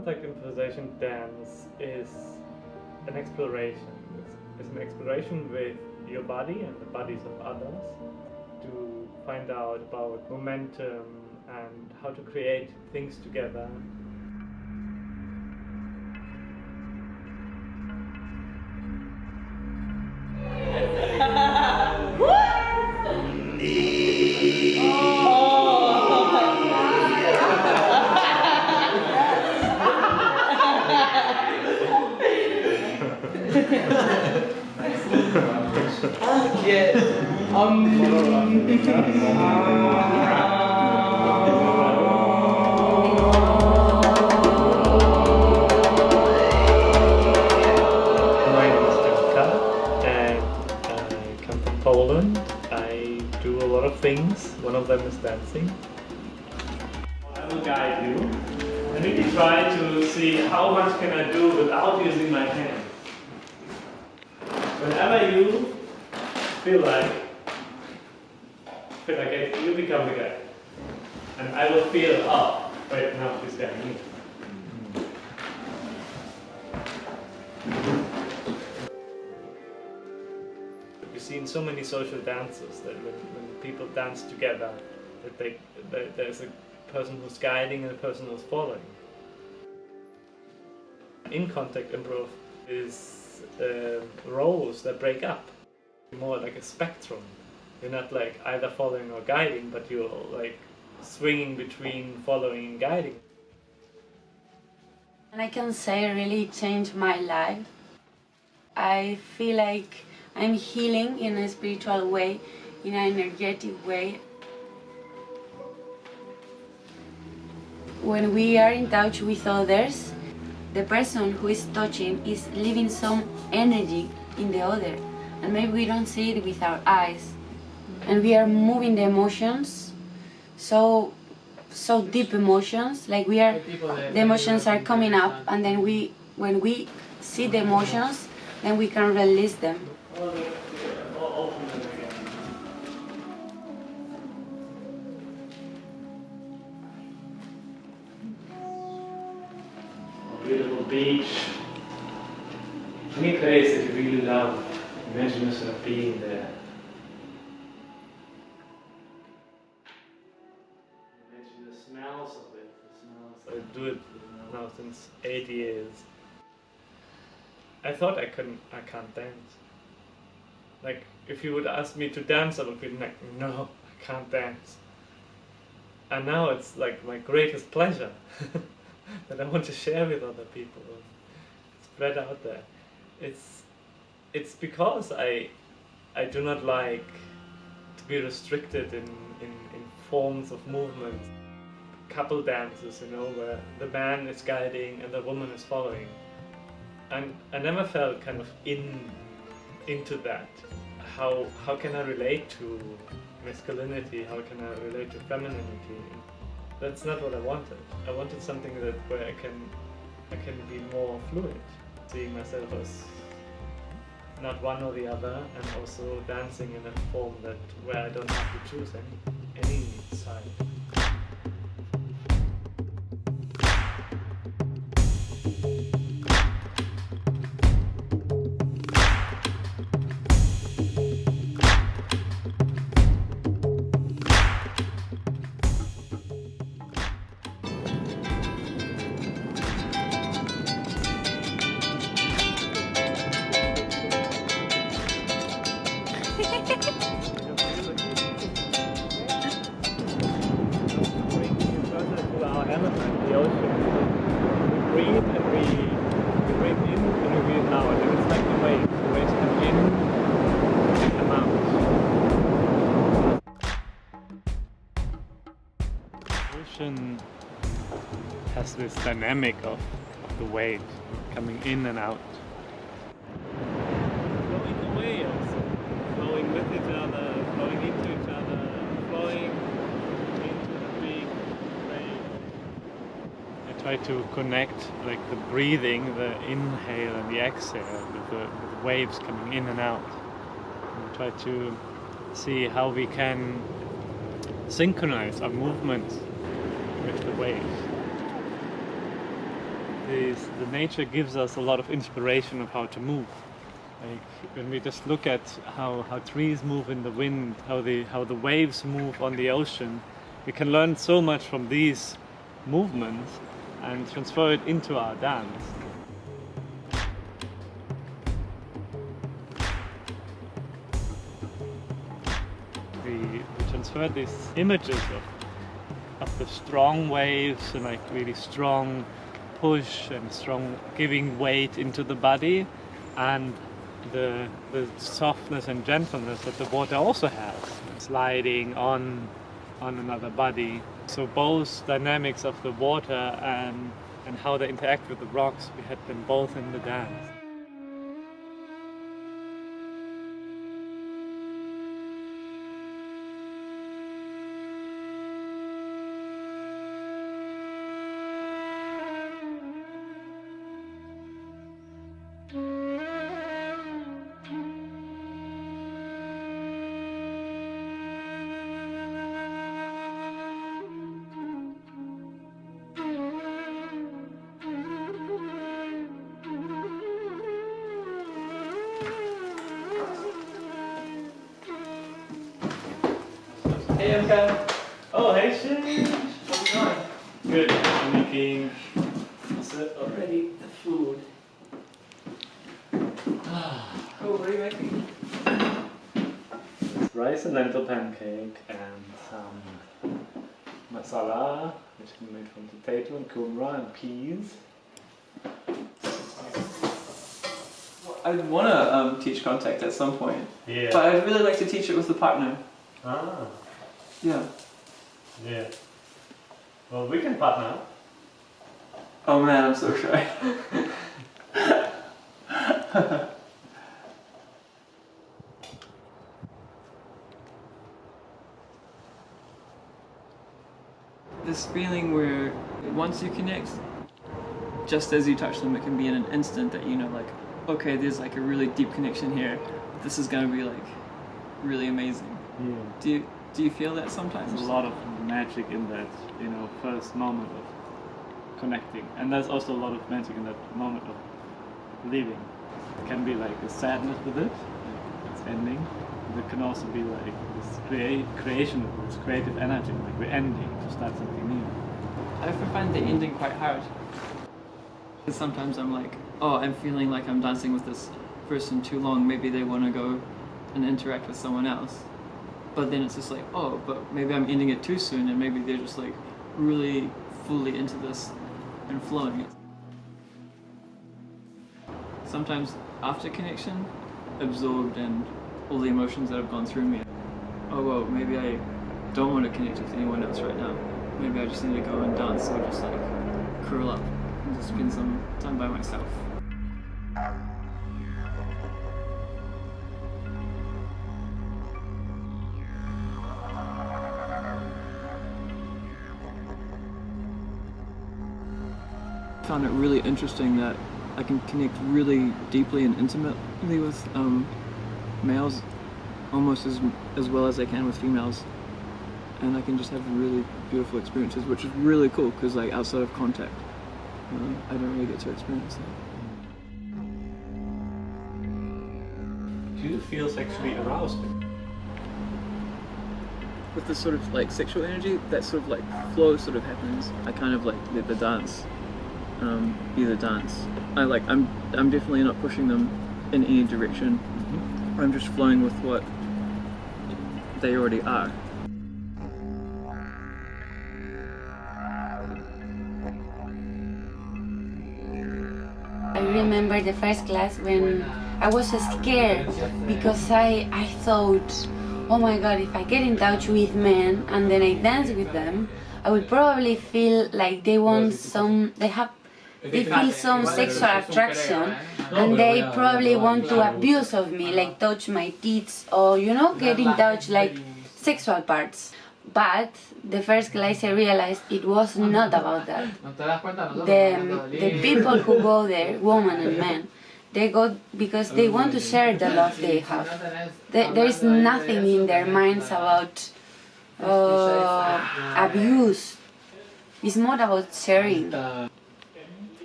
contact improvisation dance is an exploration. It's an exploration with your body and the bodies of others to find out about momentum and how to create things together. My name is Emka and I come from Poland. I do a lot of things. One of them is dancing. I will guide you. And we can try to see how much can I do without using my hands. Whenever you feel like it, you become the guy. And I will feel, oh, wait, now he's standing here. We've seen so many social dances that when people dance together, that there's a person who's guiding and a person who's following. In contact improv is roles that break up, more like a spectrum. You're not like either following or guiding, but you're like swinging between following and guiding. And I can say it really changed my life. I feel like I'm healing in a spiritual way, in an energetic way. When we are in touch with others, the person who is touching is leaving some energy in the other, and maybe we don't see it with our eyes. And we are moving the emotions, so deep emotions, like the emotions are coming up, and then when we see the emotions, then we can release them. Beautiful beach, any place that you really love. Imagine yourself being there. Imagine the smells of it. I do it now since 8 years. I thought I can't dance. Like, if you would ask me to dance, I would be like, no, I can't dance. And now it's like my greatest pleasure that I want to share with other people, spread out there. It's because I do not like to be restricted in forms of movement. Couple dances, you know, where the man is guiding and the woman is following. And I never felt kind of into that. How can I relate to masculinity? How can I relate to femininity? That's not what I wanted. I wanted something where I can be more fluid, seeing myself as not one or the other, and also dancing in a form where I don't have to choose any side. The ocean. We breathe and we breathe in and we breathe out, and it's like the waves. The waves come in and come out. The ocean has this dynamic of the waves coming in and out. Flowing away also. Flowing with each other, flowing into each other, flowing into the big wave. I try to connect like the breathing, the inhale and the exhale with the waves coming in and out. And try to see how we can synchronize our movements with the waves. the nature gives us a lot of inspiration of how to move. Like when we just look at how trees move in the wind, how the waves move on the ocean, we can learn so much from these movements and transfer it into our dance. We transfer these images of the strong waves and like really strong push and strong giving weight into the body, and the softness and gentleness that the water also has, sliding on another body. So both dynamics of the water and how they interact with the rocks, we had them both in the dance. Hey emka. Oh, hey, Shane! How's it going? Good. I'm making Already the food. Oh, what are you making? rice and lentil pancake and some masala, which is made from potato and kumara and peas. I'd want to teach contact at some point, Yeah. but I'd really like to teach it with a partner. Ah. Yeah. Yeah. Well, we can partner. Oh man, I'm so shy. This feeling where once you connect, just as you touch them, it can be in an instant that you know, like, okay, there's like a really deep connection here. This is gonna be like really amazing. Yeah. Do you feel that sometimes? There's a lot of magic in that, first moment of connecting, and there's also a lot of magic in that moment of leaving. It can be like a sadness with it, like it's ending. But it can also be like this creation of this creative energy, like we're ending to start something new. I often find the ending quite hard. Because sometimes I'm like, oh, I'm feeling like I'm dancing with this person too long. Maybe they want to go and interact with someone else. But then it's just like, oh, but maybe I'm ending it too soon, and maybe they're just like really fully into this and flowing it. Sometimes after connection, absorbed and all the emotions that have gone through me. Oh well, maybe I don't want to connect with anyone else right now. Maybe I just need to go and dance or just like curl up and just spend some time by myself. I found it really interesting that I can connect really deeply and intimately with males almost as well as I can with females, and I can just have really beautiful experiences, which is really cool because like outside of contact I don't really get to experience that. Do you feel sexually aroused? With this sort of like sexual energy, that sort of like flow sort of happens. I kind of like let the dance be the dance. I'm definitely not pushing them in any direction. I'm just flowing with what they already are. I remember the first class when I was scared because I thought, oh my god, if I get in touch with men and then I dance with them, I would probably feel like they want they feel some sexual attraction and they probably want to abuse of me, like touch my tits or get in touch like sexual parts. But the first class I realized it was not about that. The people who go there, women and men, they go because they want to share the love they have. There is nothing in their minds about abuse. It's more about sharing.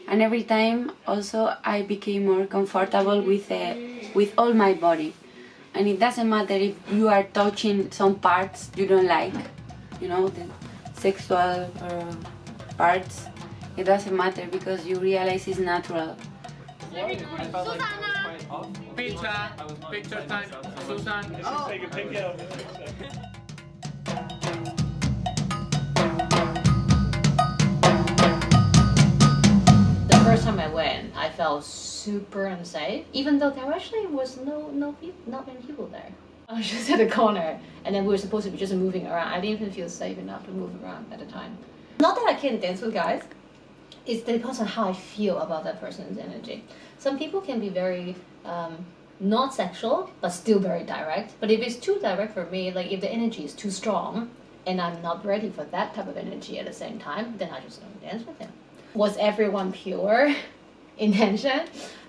And every time also I became more comfortable with all my body. And it doesn't matter if you are touching some parts you don't like, you know, the sexual parts. It doesn't matter because you realize it's natural. Picture time, Susan. Oh. Take a picture of the picture. The first time I went, I felt super unsafe, even though there actually was not many people there. I was just at the corner, and then we were supposed to be just moving around. I didn't even feel safe enough to move around at the time. Not that I can't dance with guys, it depends on how I feel about that person's energy. Some people can be very not sexual, but still very direct. But if it's too direct for me, like if the energy is too strong, and I'm not ready for that type of energy at the same time, then I just don't dance with him. Was everyone pure intention?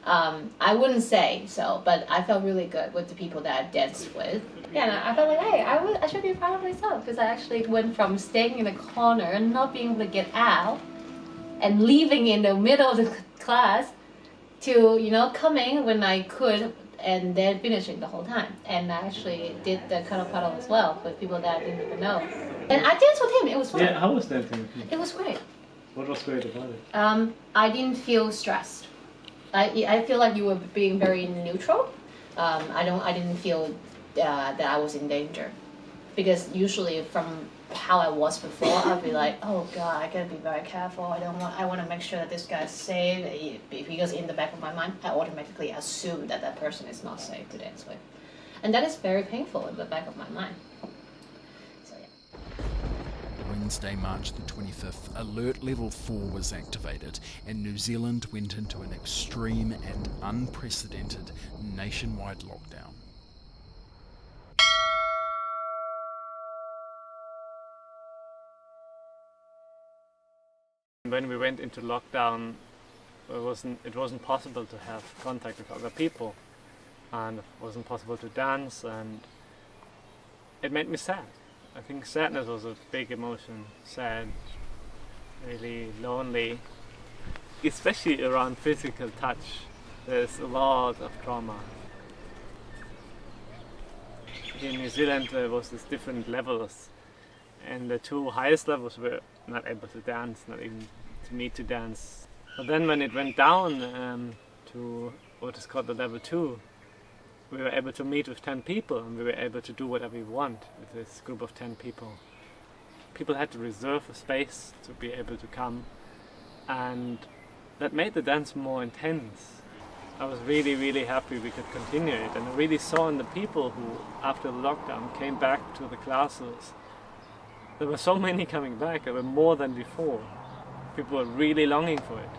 I wouldn't say so, but I felt really good with the people that I danced with. Yeah, and I felt like, hey, I should be proud of myself because I actually went from staying in the corner and not being able to get out and leaving in the middle of the class to, you know, coming when I could and then finishing the whole time. And I actually did the cuddle puddle as well with people that I didn't even know. And I danced with him, it was fun. Yeah, how was dancing with him? It was great. What was great about it? I didn't feel stressed. I feel like you were being very neutral. I didn't feel that I was in danger, because usually from how I was before, I'd be like, oh god, I gotta be very careful. I want to make sure that this guy's safe, because in the back of my mind, I automatically assume that that person is not safe to dance with, and that is very painful in the back of my mind. Wednesday, March the 25th, Alert Level 4 was activated and New Zealand went into an extreme and unprecedented nationwide lockdown. When we went into lockdown, it wasn't possible to have contact with other people, and it wasn't possible to dance, and it made me sad. I think sadness was a big emotion. Sad, really lonely, especially around physical touch. There's a lot of trauma. Here in New Zealand there was these different levels, and the two highest levels were not able to dance, not even to meet to dance. But then when it went down to what is called the level 2, we were able to meet with 10 people, and we were able to do whatever we want with this group of 10 people. People had to reserve a space to be able to come, and that made the dance more intense. I was really, really happy we could continue it, and I really saw in the people who, after the lockdown, came back to the classes. There were so many coming back, there were more than before. People were really longing for it.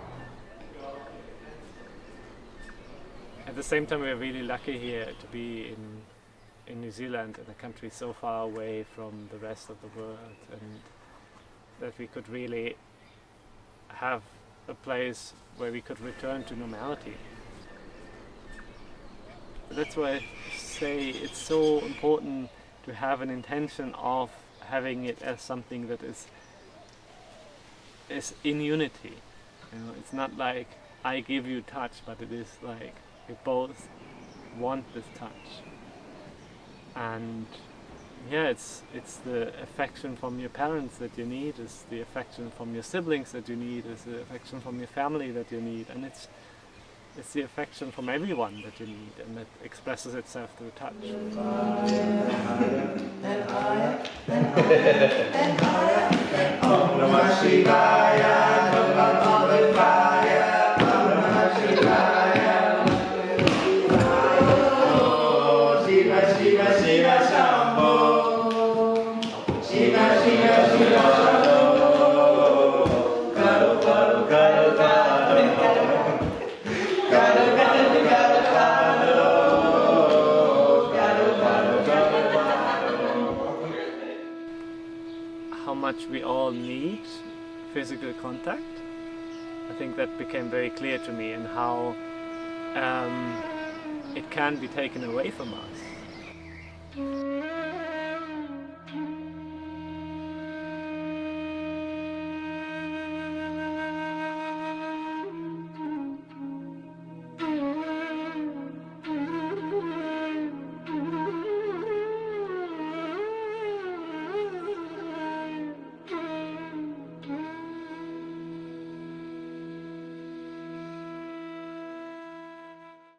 At the same time, we're really lucky here to be in New Zealand, in a country so far away from the rest of the world, and that we could really have a place where we could return to normality. That's why I say it's so important to have an intention of having it as something that is in unity. You know, it's not like I give you touch, but it is like we both want this touch. And yeah, it's the affection from your parents that you need, it's the affection from your siblings that you need, it's the affection from your family that you need, and it's the affection from everyone that you need, and that expresses itself through touch. How much we all need physical contact, I think that became very clear to me, and how it can be taken away from us.